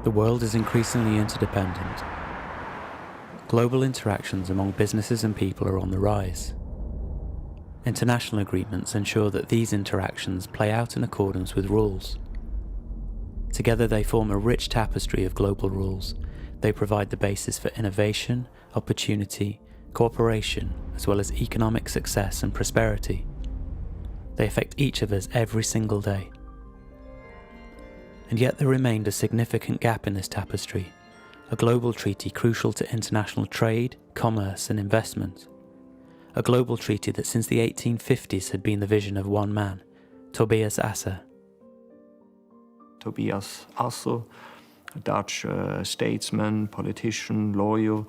The world is increasingly interdependent. Global interactions among businesses and people are on the rise. International agreements ensure that these interactions play out in accordance with rules. Together they form a rich tapestry of global rules. They provide the basis for innovation, opportunity, cooperation, as well as economic success and prosperity. They affect each of us every single day. And yet there remained a significant gap in this tapestry, a global treaty crucial to international trade, commerce and investment. A global treaty that since the 1850s had been the vision of one man, Tobias Asser. Tobias Asser, a Dutch statesman, politician, lawyer,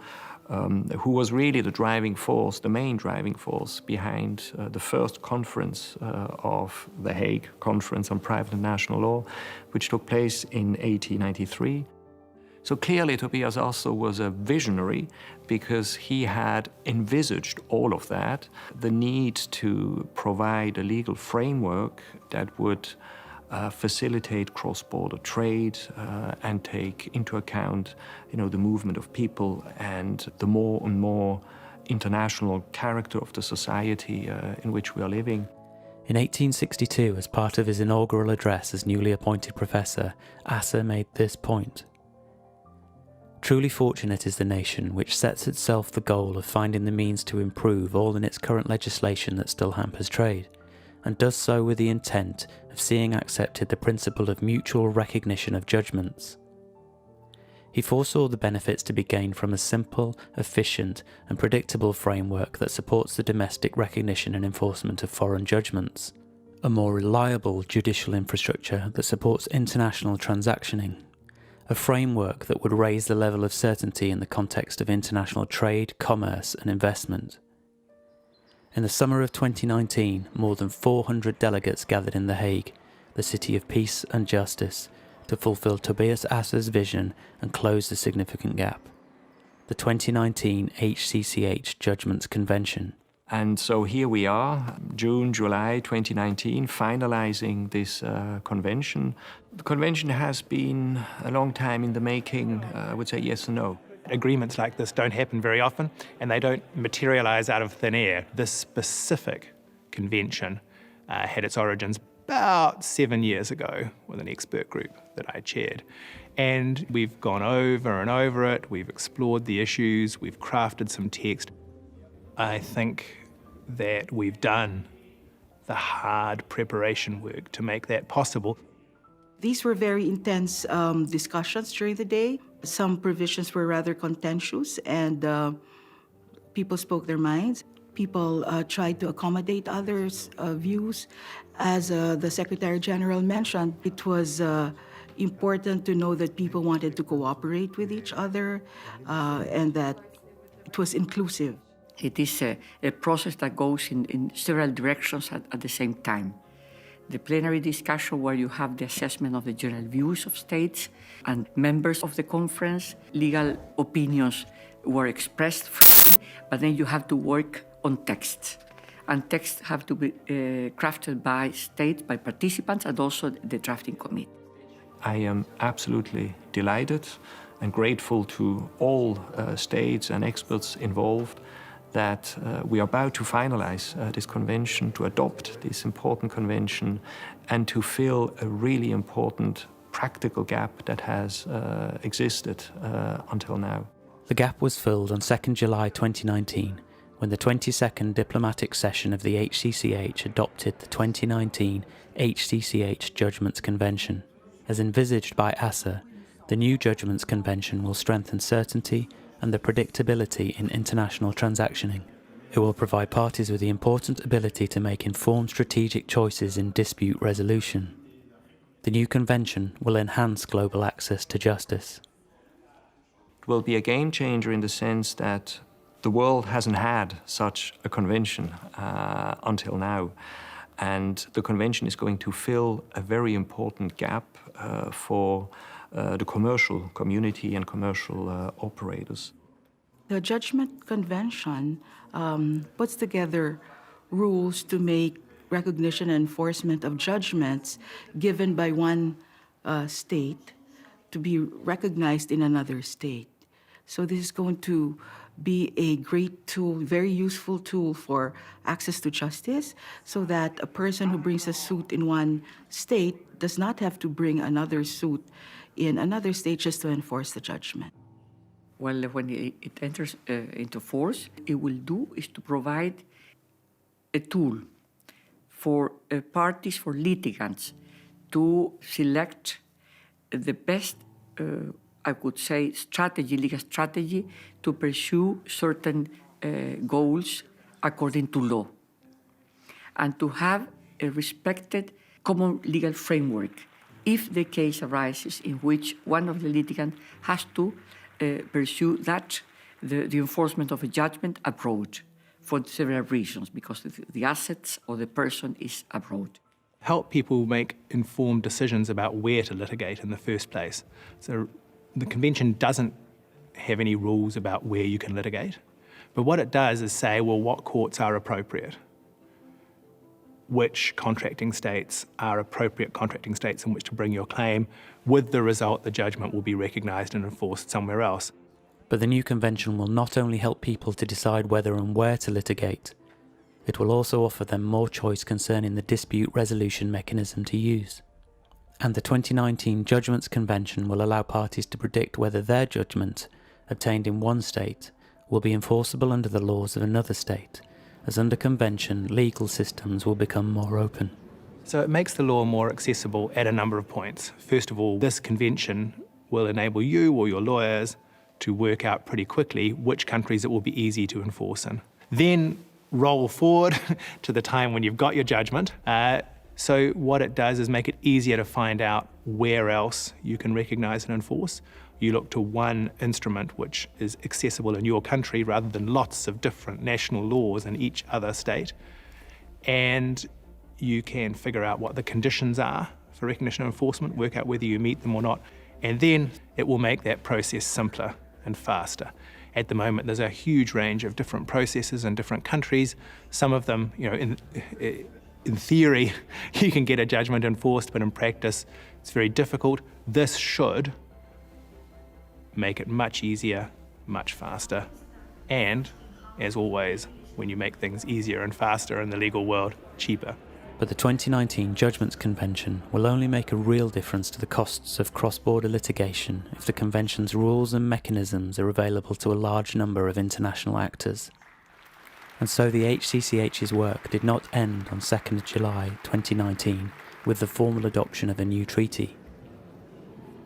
who was really the driving force, the main driving force behind the first conference of the Hague Conference on Private and National Law, which took place in 1893. So clearly Tobias Asser was a visionary because he had envisaged all of that, the need to provide a legal framework that would facilitate cross-border trade and take into account, the movement of people and the more and more international character of the society in which we are living. In 1862, as part of his inaugural address as newly appointed professor, Asser made this point. Truly fortunate is the nation which sets itself the goal of finding the means to improve all in its current legislation that still hampers trade, and does so with the intent of seeing accepted the principle of mutual recognition of judgments. He foresaw the benefits to be gained from a simple, efficient and predictable framework that supports the domestic recognition and enforcement of foreign judgments, a more reliable judicial infrastructure that supports international transactioning, a framework that would raise the level of certainty in the context of international trade, commerce and investment. In the summer of 2019, more than 400 delegates gathered in The Hague, the city of peace and justice, to fulfill Tobias Asser's vision and close the significant gap. The 2019 HCCH Judgments Convention. And so here we are, June, July 2019, finalizing this convention. The convention has been a long time in the making, I would say yes and no. Agreements like this don't happen very often, and they don't materialize out of thin air. This specific convention had its origins about 7 years ago with an expert group that I chaired. And we've gone over and over it, we've explored the issues, we've crafted some text. I think that we've done the hard preparation work to make that possible. These were very intense discussions during the day. Some provisions were rather contentious and people spoke their minds. People tried to accommodate others' views. As the Secretary General mentioned, it was important to know that people wanted to cooperate with each other and that it was inclusive. It is a process that goes in several directions at the same time. The plenary discussion where you have the assessment of the general views of states and members of the conference, legal opinions were expressed, but then you have to work on texts. And texts have to be crafted by states, by participants, and also the drafting committee. I am absolutely delighted and grateful to all states and experts involved that we are about to finalize this convention, to adopt this important convention, and to fill a really important practical gap that has existed until now. The gap was filled on 2nd July 2019, when the 22nd diplomatic session of the HCCH adopted the 2019 HCCH Judgments Convention. As envisaged by Asser, the new Judgments Convention will strengthen certainty and the predictability in international transactioning. It will provide parties with the important ability to make informed strategic choices in dispute resolution. The new convention will enhance global access to justice. It will be a game changer in the sense that the world hasn't had such a convention until now. And the convention is going to fill a very important gap for the commercial community and commercial operators. The Judgment Convention puts together rules to make recognition and enforcement of judgments given by one state to be recognized in another state. So this is going to be a great tool, very useful tool for access to justice, so that a person who brings a suit in one state does not have to bring another suit in another state just to enforce the judgment. Well, when it enters into force, it will do is to provide a tool for parties, for litigants, to select the best, I could say, legal strategy to pursue certain goals according to law, and to have a respected common legal framework if the case arises in which one of the litigants has to pursue the enforcement of a judgment abroad for several reasons, because the assets or the person is abroad. Help people make informed decisions about where to litigate in the first place. So the convention doesn't have any rules about where you can litigate, but what it does is say, well, what courts are appropriate? Which contracting states are appropriate contracting states in which to bring your claim, with the result the judgment will be recognised and enforced somewhere else. But the new convention will not only help people to decide whether and where to litigate, it will also offer them more choice concerning the dispute resolution mechanism to use. And the 2019 Judgments Convention will allow parties to predict whether their judgment, obtained in one state, will be enforceable under the laws of another state, as under convention, legal systems will become more open. So it makes the law more accessible at a number of points. First of all, this convention will enable you or your lawyers to work out pretty quickly which countries it will be easy to enforce in. Then roll forward to the time when you've got your judgment. So what it does is make it easier to find out where else you can recognise and enforce. You look to one instrument which is accessible in your country rather than lots of different national laws in each other state. And you can figure out what the conditions are for recognition and enforcement, work out whether you meet them or not, and then it will make that process simpler and faster. At the moment, there's a huge range of different processes in different countries. Some of them, in theory, you can get a judgment enforced, but in practice, it's very difficult. This should make it much easier, much faster, and, as always, when you make things easier and faster in the legal world, cheaper. But the 2019 Judgments Convention will only make a real difference to the costs of cross-border litigation if the convention's rules and mechanisms are available to a large number of international actors. And so the HCCH's work did not end on 2nd July 2019 with the formal adoption of a new treaty.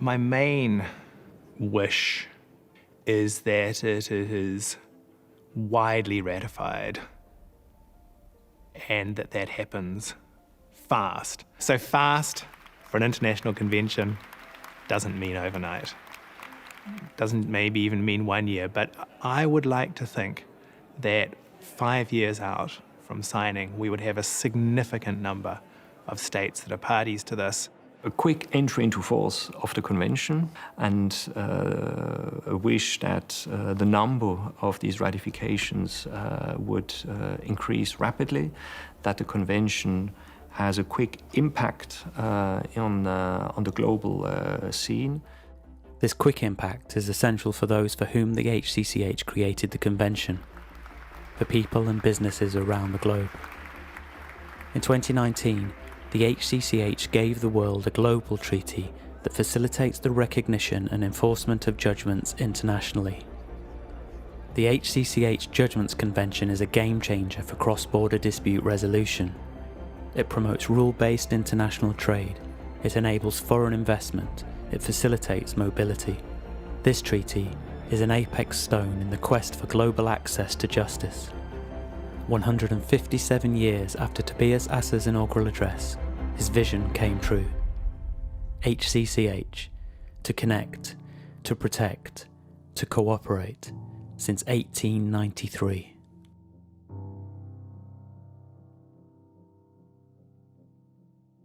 My main wish is that it is widely ratified and that happens fast. So fast for an international convention doesn't mean overnight. Doesn't maybe even mean 1 year, but I would like to think that 5 years out from signing, we would have a significant number of states that are parties to this. A quick entry into force of the convention, and a wish that the number of these ratifications would increase rapidly, that the convention has a quick impact on the global scene. This quick impact is essential for those for whom the HCCH created the convention, for people and businesses around the globe. In 2019, the HCCH gave the world a global treaty that facilitates the recognition and enforcement of judgments internationally. The HCCH Judgments Convention is a game changer for cross-border dispute resolution. It promotes rule-based international trade, it enables foreign investment, it facilitates mobility. This treaty is an apex stone in the quest for global access to justice. 157 years after Tobias Asser's inaugural address, his vision came true. HCCH, to connect, to protect, to cooperate, since 1893.